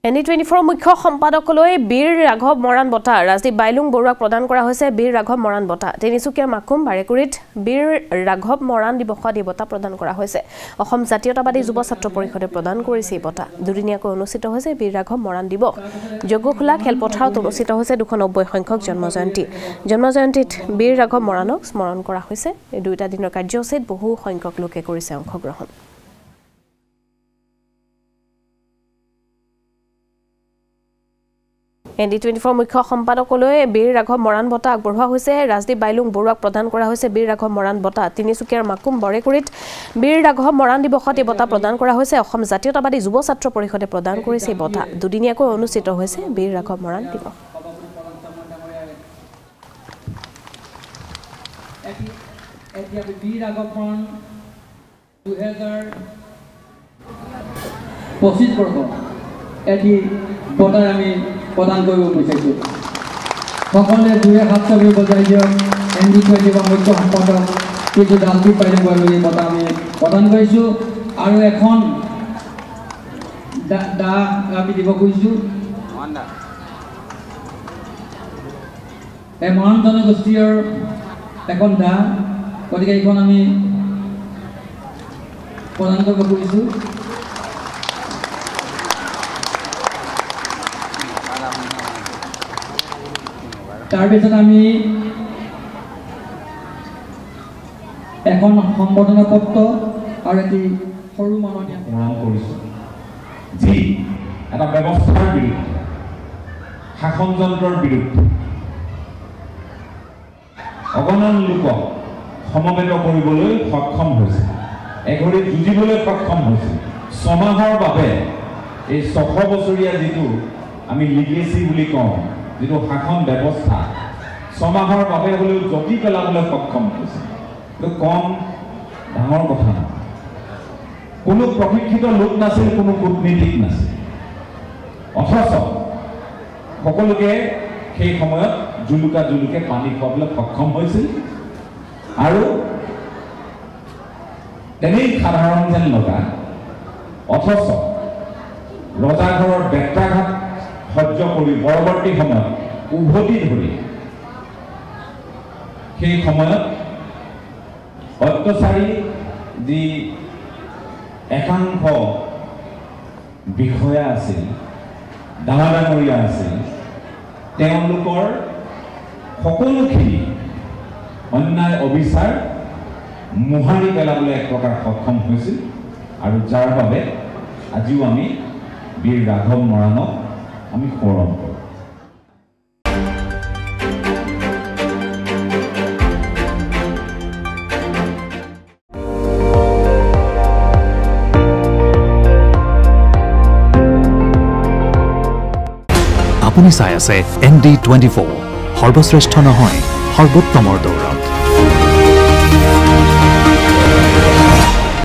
ND24 মুখ্য সম্পাদকলৈ বীৰ ৰাঘৱ মৰাণ বঁটা ৰাজদীপ বাইলুং বৰুৱাক প্ৰদান কৰা হৈছে বীৰ ৰাঘৱ মৰাণ বঁটা তিনিচুকীয়াৰ মাকুম বাৰেকুৰিত বীৰ ৰাঘৱ মৰাণ দিৱসত এই বঁটা প্ৰদান কৰা হৈছে অসম জাতীয়তাবাদী যুৱ ছাত্ৰ পৰিষদে প্ৰদান কৰিছে এই বঁটা দুদিনীয়াকৈ অনুষ্ঠিত হৈছে বীৰ ৰাঘৱ মৰাণ দিৱস যোগখোলা খেলপথাৰত অনুষ্ঠিত হৈছে 290 সংখ্যক জন্মজয়ন্তীত বীৰ ৰাঘৱ মৰাণক স্মৰণ কৰা হৈছে এই দুটা দিনৰ কাৰ্যসূচীত বহু সংখ্যক লোকে কৰিছে অংশগ্ৰহণ ND24 মুখ্য সম্পাদকলৈ বীৰ ৰাঘৱ মৰাণ বঁটা আগবঢ়োৱা হৈছে ৰাজদীপ বাইলুং বৰুৱাক প্ৰদান কৰা হৈছে বীৰ ৰাঘৱ মৰাণ বঁটা তিনিচুকীয়াৰ মাকুম বাৰেকুৰিত বীৰ ৰাঘৱ মৰাণ দিৱসত এই বঁটা প্ৰদান কৰা হৈছে অসম জাতীয়তাবাদী যুৱ ছাত্ৰ পৰিষদে প্ৰদান কৰিছে এই বঁটা দুদিনীয়াকৈ অনুষ্ঠিত হৈছে বীৰ ৰাঘৱ মৰাণ দিৱস এতিয়া বীৰ ৰাঘৱ মৰাণ 2025 বৰ্ষ এটি বঁটা আমি প্ৰদান কৰিব বিচাৰিছোঁ সকলোৱে দুয়ে হাত ছবি বজাই দিয়ক ND24 মুখ্য সম্পাদক কিন্তু ৰাজদীপ বাইলুং বৰুৱাক বঁটা আমি প্ৰদান কৰিছোঁ আৰু এখন দা আমি দিব খুজিছোঁ এই মৰাণ জনগোষ্ঠীৰ এখন দা গতিকে এইখন আমি প্ৰদান কৰিব খুজিছোঁ তাৰপিছত আমি এখন সম্বৰ্ধনা পত্ৰ আৰু এটি সৰু মাননীয় প্ৰদান কৰিছোঁ যি এটা ব্যৱস্থাৰ বিৰুদ্ধে শাসনযন্ত্ৰৰ বিৰুদ্ধে অগণন লোকক সমবেত কৰিবলৈ সক্ষম হৈছে এঘৰি যুঁজিবলৈ সক্ষম হৈছে ছমাহৰ বাবে এই 600 বছৰীয়া যিটো আমি লিগেসি বুলি কওঁ যিটো শাসন ব্যৱস্থা ছমাহৰ বাবে হ'লেও জটি পেলাবলৈ সক্ষম হৈছে এইটো কম ডাঙৰ কথা নহয় কোনো প্ৰশিক্ষিত লোক নাছিল কোনো কূটনীতিক নাছিল অথচ সকলোকে সেই সময়ত জুলুকে পানী খুৱাবলৈ সক্ষম হৈছিল আৰু তেনেই সাধাৰণ যেন লগা অথচ ৰজাঘৰৰ বেত্ৰাঘাত সহ্য কৰি পৰৱৰ্তী সময়ত উভতি ধৰি সেই সময়ত অত্যাচাৰী যি একাংশ বিষয়া আছিল ডাঙৰীয়া আছিল তেওঁলোকৰ সকলোখিনি অন্যায় অবিচাৰ মোহাৰি পেলাবলৈ এক প্ৰকাৰ সক্ষম হৈছিল আৰু যাৰ বাবে আজিও আমি বীৰ ৰাঘৱ মৰাণক আমি স্মৰণ কৰোঁ আপুনি চাই আছে ND24 সৰ্বশ্ৰেষ্ঠ নহয় সৰ্বোত্তমৰ দৌৰ